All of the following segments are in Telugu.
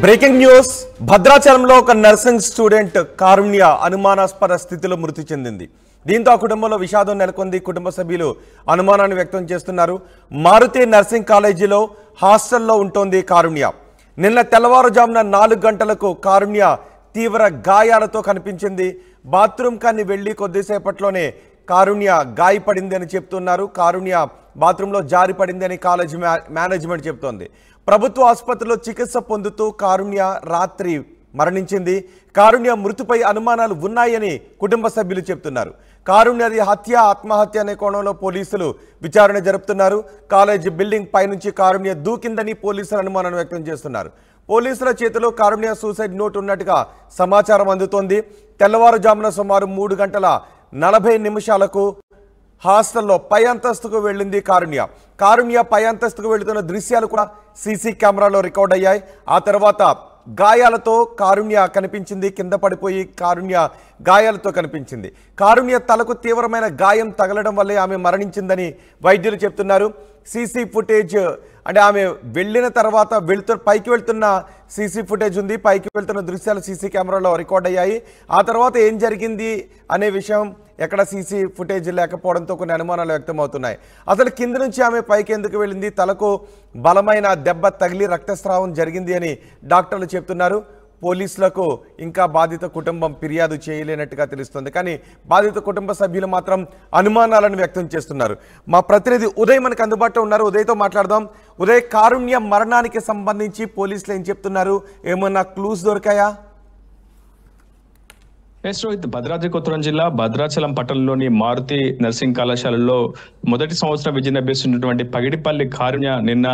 బ్రేకింగ్ న్యూస్ భద్రాచలంలో ఒక నర్సింగ్ స్టూడెంట్ కారుణ్య అనుమానాస్పద స్థితిలో మృతి చెందింది. దీంతో ఆ కుటుంబంలో విషాదం నెలకొంది. కుటుంబ సభ్యులు అనుమానాన్ని వ్యక్తం చేస్తున్నారు. మారుతి నర్సింగ్ కాలేజీలో హాస్టల్లో ఉంటోంది కారుణ్య. నిన్న తెల్లవారుజామున 4 గంటలకు కారుణ్య తీవ్ర గాయాలతో కనిపించింది. బాత్రూమ్ కని వెళ్లి కొద్దిసేపట్లోనే కారుణ్య గాయపడింది అని చెప్తున్నారు. కారుణ్య బాత్రూంలో జారి పడింది అని కాలేజీ మేనేజ్మెంట్ చెప్తోంది. ప్రభుత్వ ఆసుపత్రిలో చికిత్స పొందుతూ కారుణ్య రాత్రి మరణించింది. కారుణ్య మృతిపై అనుమానాలు ఉన్నాయని కుటుంబ సభ్యులు చెప్తున్నారు. కారుణ్యది హత్య ఆత్మహత్య అనే కోణంలో పోలీసులు విచారణ జరుపుతున్నారు. కాలేజీ బిల్డింగ్ పైనుంచి కారుణ్య దూకిందని పోలీసులు అనుమానాన్ని వ్యక్తం చేస్తున్నారు. పోలీసుల చేతిలో కారుణ్య సూసైడ్ నోట్ ఉన్నట్టుగా సమాచారం అందుతోంది. తెల్లవారుజామున సుమారు 3 గంటల 40 నిమిషాలకు హాస్టల్లో పై అంతస్తుకు వెళ్ళింది కారుణ్య. కారుణ్య పై అంతస్తుకు వెళుతున్న దృశ్యాలు కూడా సీసీ కెమెరాలో రికార్డ్ అయ్యాయి. ఆ తర్వాత గాయాలతో కారుణ్య కనిపించింది. కింద పడిపోయి కారుణ్య గాయాలతో కనిపించింది. కారుణ్య తలకు తీవ్రమైన గాయం తగలడం వల్లే ఆమె మరణించిందని వైద్యులు చెప్తున్నారు. సీసీ ఫుటేజ్ అంటే ఆమె వెళ్ళిన తర్వాత పైకి వెళ్తున్న సీసీ ఫుటేజ్ ఉంది. పైకి వెళ్తున్న దృశ్యాలు సీసీ కెమెరాలో రికార్డ్ అయ్యాయి. ఆ తర్వాత ఏం జరిగింది అనే విషయం ఎక్కడ సీసీ ఫుటేజ్ లేకపోవడంతో కొన్ని అనుమానాలు వ్యక్తమవుతున్నాయి. అసలు కింద నుంచి ఆమె పైకి ఎందుకు వెళ్ళింది? తలకు బలమైన దెబ్బ తగిలి రక్తస్రావం జరిగింది అని డాక్టర్లు చెప్తున్నారు. పోలీసులకు ఇంకా బాధిత కుటుంబం ఫిర్యాదు చేయలేనట్టుగా తెలుస్తుంది. కానీ బాధిత కుటుంబ సభ్యులు మాత్రం అనుమానాలను వ్యక్తం చేస్తున్నారు. మా ప్రతినిధి ఉదయ్ మనకు అందుబాటులో ఉన్నారు. ఉదయ్తో మాట్లాడదాం. ఉదయ్, కారుణ్య మరణానికి సంబంధించి పోలీసులు ఏం చెప్తున్నారు? ఏమన్నా క్లూస్ దొరికాయా? రోహిత్, భద్రాద్రి కొత్తగూడెం జిల్లా భద్రాచలం పట్టణంలోని మారుతి నర్సింగ్ కళాశాలలో మొదటి సంవత్సరం విద్యను అభ్యసిస్తున్నటువంటి పగిడిపల్లి కారుణ్య నిన్న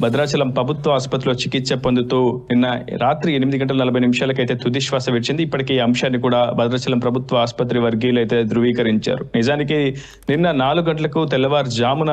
భద్రాచలం ప్రభుత్వ ఆసుపత్రిలో చికిత్స పొందుతూ నిన్న రాత్రి 8:40 అయితే తుది శ్వాస విడిచింది. ఇప్పటికీ ఈ అంశాన్ని కూడా భద్రాచలం ప్రభుత్వ ఆసుపత్రి వర్గీయులు అయితే ధృవీకరించారు. నిజానికి నిన్న 4 గంటలకు తెల్లవారుజామున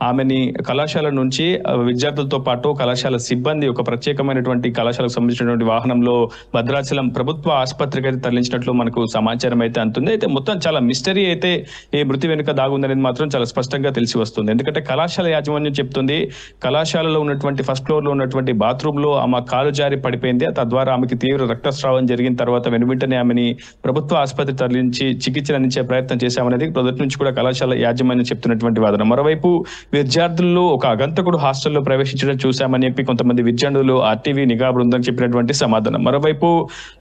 ఆమెని కళాశాల నుంచి విద్యార్థులతో పాటు కళాశాల సిబ్బంది ఒక ప్రత్యేకమైనటువంటి కళాశాలకు సంబంధించినటువంటి వాహనంలో భద్రాచలం ప్రభుత్వ ఆసుపత్రికి అయితే తరలించినట్లు మనకు సమాచారం అయితే అందుతుంది. అయితే మొత్తం చాలా మిస్టరీ అయితే ఈ మృతి వెనుక దాగుందనేది మాత్రం చాలా స్పష్టంగా తెలిసి వస్తుంది. ఎందుకంటే కళాశాల యాజమాన్యం చెప్తుంది, కళాశాలలో ఉన్నటువంటి ఫస్ట్ ఫ్లోర్ లో ఉన్నటువంటి బాత్రూమ్ లో ఆమె కాలు జారి పడిపోయింది. తద్వారా ఆమెకి తీవ్ర రక్తస్రావం జరిగిన తర్వాత వెనువెంటనే ఆమెని ప్రభుత్వ ఆసుపత్రి తరలించి చికిత్స అందించే ప్రయత్నం చేశామనేది మొదటి నుంచి కూడా కళాశాల యాజమాన్యం చెప్తున్నటువంటి వాదన. మరోవైపు విద్యార్థుల్లో ఒక అగంతకుడు హాస్టల్లో ప్రవేశించడం చూశామని చెప్పి కొంతమంది విద్యార్థులు ఆర్టీవీ నిఘా బృందం చెప్పినటువంటి సమాధానం. మరోవైపు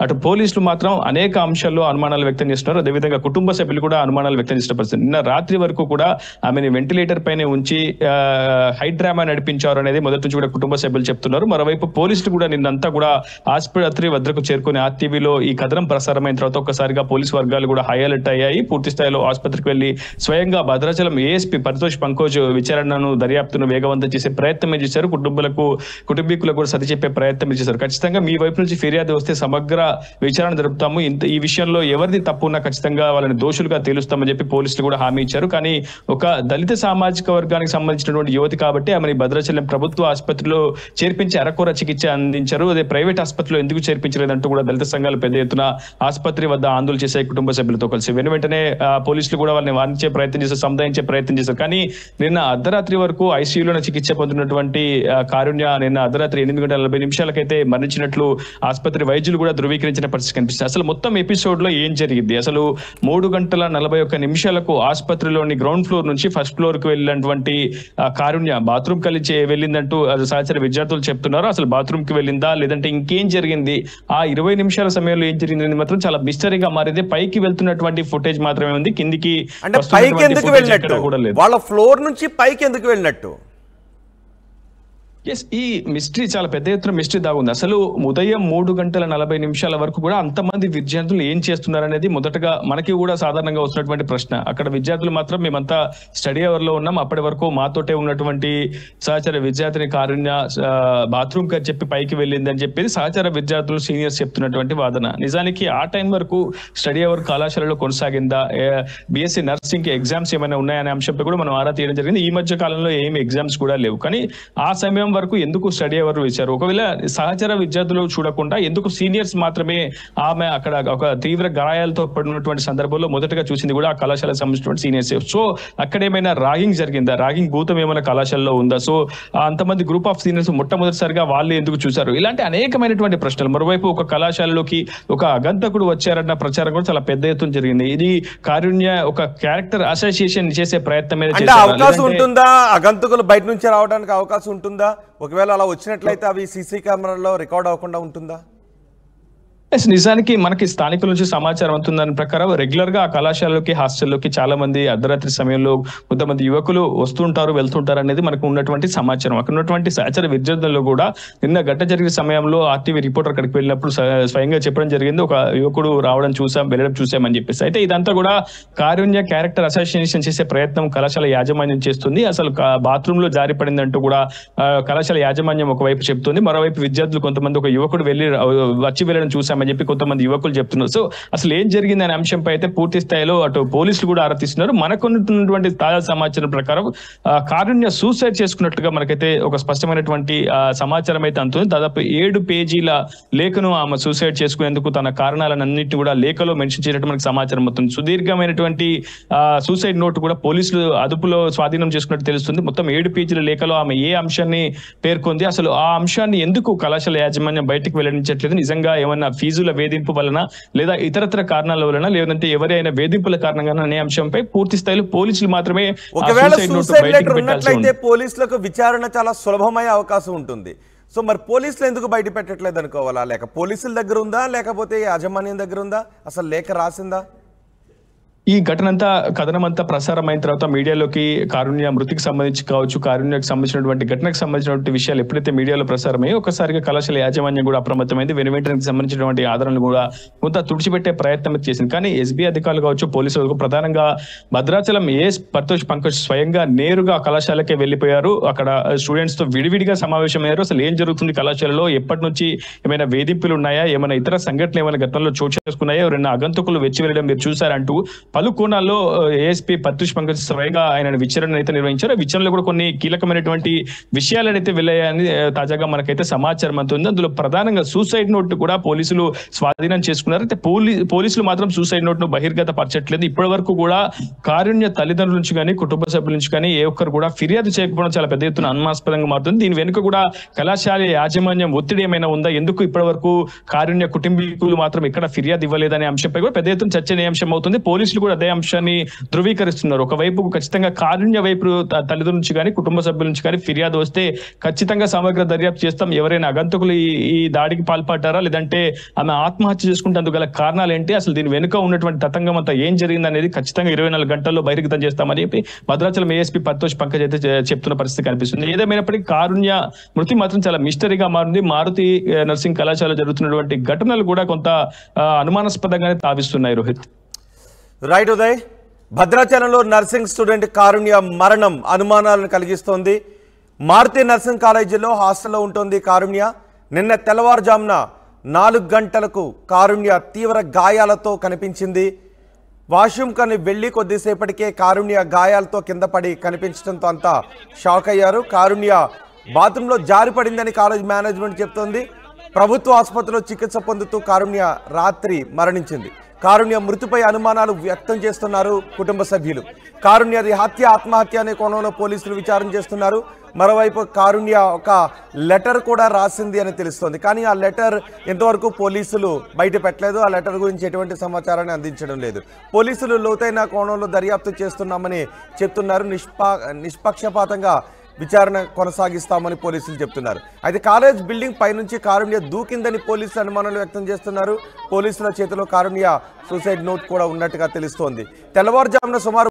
అటు పోలీసులు మాత్రం అనేక అంశాల్లో అనుమానాలు వ్యక్తం చేస్తున్నారు. అదేవిధంగా కుటుంబ సభ్యులు కూడా అనుమానాలు వ్యక్తం చేసిన పరిస్థితి. నిన్న రాత్రి వరకు కూడా ఆమెను వెంటిలేటర్ పైన ఉంచి హైడ్రామా నడిపించారు అనేది మొదటి నుంచి కూడా కుటుంబ సభ్యులు చెప్తున్నారు. మరోవైపు పోలీసులు కూడా నిన్నంతా కూడా ఆసుపత్రి వద్దకు చేరుకుని ఆర్టీవీలో ఈ కథనం ప్రసారమైన తర్వాత ఒక్కసారిగా పోలీసు వర్గాలు కూడా హై అలర్ట్ అయ్యాయి. పూర్తి స్థాయిలో ఆసుపత్రికి వెళ్లి స్వయంగా భద్రాచలం ఏఎస్పీ పరితోష్ పంకోజ్ విచారణను దర్యాప్తును వేగవంతం చేసే ప్రయత్నం చేశారు. కుటుంబీకులకు కూడా సరి చెప్పే ప్రయత్నం చేశారు. ఖచ్చితంగా మీ వైపు నుంచి ఫిర్యాదు వస్తే సమగ్ర విచారణ జరుపుతాము, ఈ విషయంలో ఎవరిది తప్పు ఉన్నా ఖచ్చితంగా వాళ్ళని దోషులుగా తేలుస్తామని చెప్పి పోలీసులు కూడా హామీ ఇచ్చారు. కానీ ఒక దళిత సామాజిక వర్గానికి సంబంధించినటువంటి యువతి కాబట్టి ఆమెని భద్రాచలం ప్రభుత్వ ఆసుపత్రిలో చేర్పించి అరకొర చికిత్స అందించారు. అదే ప్రైవేట్ ఆసుపత్రిలో ఎందుకు చేర్పించలేదంటూ కూడా దళిత సంఘాలు పెద్ద ఎత్తున ఆసుపత్రి వద్ద ఆందోళన చేసే కుటుంబ సభ్యులతో కలిసి వెంటనే పోలీసులు కూడా వాళ్ళని వారించే ప్రయత్నం చేశారు, సముదాయించే ప్రయత్నం చేశారు. కానీ నిన్న అర్ధరాత్రి వరకు ఐసీయూలో చికిత్స పొందినటువంటి కారుణ్య నిన్న అర్ధరాత్రి 8:40 మరణించినట్లు ఆసుపత్రి వైద్యులు కూడా ధృవీకరించిన పరిస్థితి కనిపిస్తుంది. అసలు మొత్తం ఎపిసోడ్ లో ఏం జరిగింది? అసలు 3:41 ఆసుపత్రిలోని గ్రౌండ్ ఫ్లోర్ నుంచి ఫస్ట్ ఫ్లోర్ కు వెళ్ళినటువంటి కారుణ్య బాత్రూమ్ కలిసి వెళ్ళిందంటూ సహచర విద్యార్థులు చెప్తున్నారు. అసలు బాత్రూమ్ కి వెళ్ళిందా లేదంటే ఇంకేం జరిగింది? ఆ 20 నిమిషాల సమయంలో ఏం జరిగింది మాత్రం చాలా మిస్టరీగా మారింది. పైకి వెళ్తున్నటువంటి ఫుటేజ్ మాత్రమే ఉంది. కిందికి పైకి ఎందుకు వెళ్ళినట్టు? వాళ్ళ ఫ్లోర్ నుంచి పైకి ఎందుకు వెళ్ళినట్టు? ఈ మిస్టరీ చాలా పెద్ద ఎత్తున మిస్టరీ దాగుంది. అసలు ఉదయం 3:40 వరకు కూడా అంతమంది విద్యార్థులు ఏం చేస్తున్నారు అనేది మొదటగా మనకి కూడా సాధారణంగా వస్తున్నటువంటి ప్రశ్న. అక్కడ విద్యార్థులు మాత్రం మేమంతా స్టడీ అవర్ లో ఉన్నాం, అప్పటి వరకు మాతోటే ఉన్నటువంటి సహచర విద్యార్థిని కారుణ్య బాత్రూమ్ కి చెప్పి పైకి వెళ్ళింది అని చెప్పేది సహచర విద్యార్థులు సీనియర్స్ చెప్తున్నటువంటి వాదన. నిజానికి ఆ టైం వరకు స్టడీ అవర్ కళాశాలలో కొనసాగిందా, బీఎస్సీ నర్సింగ్ కి ఎగ్జామ్స్ ఏమైనా ఉన్నాయనే అంశంపై కూడా మనం ఆరా తీయడం జరిగింది. ఈ మధ్య కాలంలో ఏమి ఎగ్జామ్స్ కూడా లేవు. కానీ ఆ సమయం వరకు ఎందుకు స్టడీ అవర్ ఇచ్చారు? ఒకవేళ సహచర విద్యార్థులు చూడకుండా ఎందుకు సీనియర్స్ మాత్రమే ఆమె అక్కడ ఒక తీవ్ర గాయాలతో పడినటువంటి సందర్భంలో మొదటగా చూసింది కూడా ఆ కళాశాలకు సంబంధించినటువంటి సీనియర్స్. సో అక్కడ ఏమైనా రాగింగ్ జరిగిందా? రాగింగ్ భూతం ఏమైనా కళాశాలలో ఉందా? సో అంతమంది గ్రూప్ ఆఫ్ సీనియర్స్ మొట్టమొదటిసారిగా వాళ్ళు ఎందుకు చూశారు? ఇలాంటి అనేకమైనటువంటి ప్రశ్నలు. మరోవైపు ఒక కళాశాలలోకి ఒక అగంతకుడు వచ్చారన్న ప్రచారం కూడా చాలా పెద్ద ఎత్తున జరిగింది. ఇది కారుణ్య ఒక క్యారెక్టర్ అసోసియేషన్ చేసే ప్రయత్నం మీద అవకాశం ఉంటుందా? అగంతకులు బయట నుంచి రావడానికి అవకాశం ఉంటుందా? ఒకవేళ అలా వచ్చినట్లయితే అవి సీసీ కెమెరాలో రికార్డ్ అవ్వకుండా ఉంటుందా? నిజానికి మనకి స్థానికుల నుంచి సమాచారం అవుతుందని ప్రకారం రెగ్యులర్ గా ఆ కళాశాలలోకి హాస్టల్లోకి చాలా మంది అర్ధరాత్రి సమయంలో కొంతమంది యువకులు వస్తుంటారు వెళ్తుంటారు అనేది మనకు ఉన్నటువంటి సమాచారం. అక్కడ ఉన్నటువంటి సహచర విద్యార్థుల్లో కూడా నిన్న ఘటన జరిగిన సమయంలో ఆర్టీవీ రిపోర్టర్ అక్కడికి వెళ్ళినప్పుడు స్వయంగా చెప్పడం జరిగింది, ఒక యువకుడు రావడం చూసాం, వెళ్ళడం చూసామని చెప్పేసి. అయితే ఇదంతా కూడా కారుణ్య క్యారెక్టర్ అసోసియేషన్ చేసే ప్రయత్నం కళాశాల యాజమాన్యం చేస్తుంది. అసలు బాత్రూమ్ లో జారి పడిందంటూ కూడా కళాశాల యాజమాన్యం ఒకవైపు చెప్తుంది, మరోవైపు విద్యార్థులు కొంతమంది ఒక యువకుడు వచ్చి వెళ్ళడం చూసామని చెప్పి కొంతమంది యువకులు చెప్తున్నారు. సో అసలు ఏం జరిగింది అనే అంశంపై అయితే పూర్తి స్థాయిలో అటు పోలీసులు కూడా ఆరాధిస్తున్నారు. మనకున్నటువంటి తాజా సమాచారం ప్రకారం కారుణ్య సూసైడ్ చేసుకున్నట్లుగా మనకైతే ఒక స్పష్టమైనటువంటి సమాచారం అయితే అందుతుంది. దాదాపు 7 పేజీల లేఖను ఆమె సూసైడ్ చేసుకునేందుకు తన కారణాలన్నింటినీ కూడా లేఖలో మెన్షన్ చేసినట్టు మనకు సమాచారం అవుతుంది. సుదీర్ఘమైనటువంటి సూసైడ్ నోట్ కూడా పోలీసులు అదుపులో స్వాధీనం చేసుకున్నట్టు తెలుస్తుంది. మొత్తం 7 పేజీల లేఖలో ఆమె ఏ అంశాన్ని పేర్కొంది, అసలు ఆ అంశాన్ని ఎందుకు కళాశాల యాజమాన్యం బయటకు వెల్లడించట్లేదు, నిజంగా ఏమన్నా ఫీజుల వేధింపు వలన లేదా ఇతరత్ర కారణాల వలన లేదంటే ఎవరైనా వేధింపుల కారణంగా అనే అంశంపై పూర్తి స్థాయిలో పోలీసులు మాత్రమే ఉన్నట్లయితే పోలీసులకు విచారణ చాలా సులభమయ్యే అవకాశం ఉంటుంది. సో మరి పోలీసులు ఎందుకు బయట పెట్టట్లేదు అనుకోవాలా? లేక పోలీసుల దగ్గర ఉందా, లేకపోతే యాజమాన్యం దగ్గర ఉందా? అసలు లేఖ రాసిందా? ఈ ఘటనంతా కథనమంతా ప్రసారం అయిన తర్వాత మీడియాలోకి కారుణ్య మృతికి సంబంధించి కావచ్చు, కారుణ్యకు సంబంధించినటువంటి ఘటనకు సంబంధించినటువంటి విషయాలు ఎప్పుడైతే మీడియాలో ప్రసారమయ్యో ఒక్కసారిగా కళాశాల యాజమాన్యం కూడా అప్రమత్తమైంది. వెనువెంటనే సంబంధించినటువంటి ఆధారాలను కూడా కొంత తుడిచిపెట్టే ప్రయత్నం చేసింది. కానీ ఎస్బీ అధికారులు కావచ్చు, పోలీసులకు ప్రధానంగా భద్రాచలం ఏఎస్ పర్తోష్ పంకజ్ స్వయంగా నేరుగా కళాశాలకే వెళ్లిపోయారు. అక్కడ స్టూడెంట్స్ తో విడివిడిగా సమావేశమయ్యారు. అసలు ఏం జరుగుతుంది కళాశాలలో, ఎప్పటి నుంచి ఏమైనా వేధింపులు ఉన్నాయా, ఏమైనా ఇతర సంఘటనలు ఏమైనా గతంలో చోటు చేసుకున్నాయా, ఎవరైనా అగంతకులు వెచ్చి వెళ్ళడం మీరు చూసారంటూ పలు కోణాల్లో ఏఎస్పీ పర్తోష్ పంకజ్ స్వయంగా ఆయన విచారణ అయితే నిర్వహించారు. విచారణలో కూడా కొన్ని కీలకమైనటువంటి విషయాలను అయితే వెళ్ళాయని తాజాగా మనకైతే సమాచారం అందుతుంది. అందులో ప్రధానంగా సూసైడ్ నోట్ కూడా పోలీసులు స్వాధీనం చేసుకున్నారు. అయితే పోలీసులు మాత్రం సూసైడ్ నోట్ ను బహిర్గత పరచట్లేదు. ఇప్పటి వరకు కూడా కారుణ్య తల్లిదండ్రుల నుంచి కానీ కుటుంబ సభ్యుల నుంచి కానీ ఏ ఒక్కరు కూడా ఫిర్యాదు చేయకపోవడం చాలా పెద్ద ఎత్తున అనుమానాస్పదంగా మారుతుంది. దీని వెనుక కూడా కళాశాల యాజమాన్యం ఒత్తిడి ఏమైనా ఉందా, ఎందుకు ఇప్పటి వరకు కారుణ్య కుటుంబీకులు మాత్రం ఎక్కడ ఫిర్యాదు ఇవ్వలేదనే అంశంపై కూడా పెద్ద ఎత్తున చర్చనీయాంశం అవుతుంది. పోలీసులు కూడా అదే అంశాన్ని ధృవీకరిస్తున్నారు. ఒకవైపు ఖచ్చితంగా కారుణ్య వైపు తల్లిదండ్రుల నుంచి కానీ కుటుంబ సభ్యుల నుంచి కానీ ఫిర్యాదు వస్తే ఖచ్చితంగా సమగ్ర దర్యాప్తు చేస్తాం, ఎవరైనా అగంతకులు ఈ దాడికి పాల్పడ్డారా లేదంటే ఆమె ఆత్మహత్య చేసుకుంటేందుకు గల కారణాలు ఏంటి, అసలు దీని వెనుక ఉన్నటువంటి తతంగం అంతా ఏం జరిగింది అనేది ఖచ్చితంగా 24 గంటల్లో బహిర్గతం చేస్తామని చెప్పి భద్రాచలం ఏఎస్పీ పర్తోష్ పంకజ్ అయితే చెప్తున్న పరిస్థితి కనిపిస్తుంది. ఏదేమైనప్పటికీ కారుణ్య మృతి మాత్రం చాలా మిస్టరీగా మారింది. మారుతి నర్సింగ్ కళాశాల జరుగుతున్నటువంటి ఘటనలు కూడా కొంత అనుమానాస్పదంగానే తావిస్తున్నాయి. రోహిత్. రైట్ ఉదయ్, భద్రాచలంలో నర్సింగ్ స్టూడెంట్ కారుణ్య మరణం అనుమానాలను కలిగిస్తోంది. మారుతి నర్సింగ్ కాలేజీలో హాస్టల్లో ఉంటుంది కారుణ్య. నిన్న తెల్లవారుజామున 4 గంటలకు కారుణ్య తీవ్ర గాయాలతో కనిపించింది. వాష్రూమ్ కని వెళ్లి కొద్దిసేపటికే కారుణ్య గాయాలతో కింద పడి కనిపించడంతో అంతా షాక్ అయ్యారు. కారుణ్య బాత్రూంలో జారిపడిందని కాలేజ్ మేనేజ్మెంట్ చెప్తోంది. ప్రభుత్వ ఆసుపత్రిలో చికిత్స పొందుతూ కారుణ్య రాత్రి మరణించింది. కారుణ్య మృతిపై అనుమానాలు వ్యక్తం చేస్తున్నారు కుటుంబ సభ్యులు. కారుణ్యది హత్య ఆత్మహత్య అనే కోణంలో పోలీసులు విచారణ చేస్తున్నారు. మరోవైపు కారుణ్య ఒక లెటర్ కూడా రాసింది అని తెలుస్తోంది. కానీ ఆ లెటర్ ఇంతవరకు పోలీసులు బయట పెట్టలేదు. ఆ లెటర్ గురించి ఎటువంటి సమాచారాన్ని అందించడం లేదు. పోలీసులు లోతైన కోణంలో దర్యాప్తు చేస్తున్నామని చెప్తున్నారు. నిష్పక్షపాతంగా విచారణ కొనసాగిస్తామని పోలీసులు చెప్తున్నారు. అయితే కాలేజ్ బిల్డింగ్ పైనుంచి కారుణ్య దూకిందని పోలీసులు అనుమానాలు వ్యక్తం చేస్తున్నారు. పోలీసుల చేతిలో కారుణ్య సూసైడ్ నోట్ కూడా ఉన్నట్టుగా తెలుస్తోంది. తెల్లవారుజామున సుమారు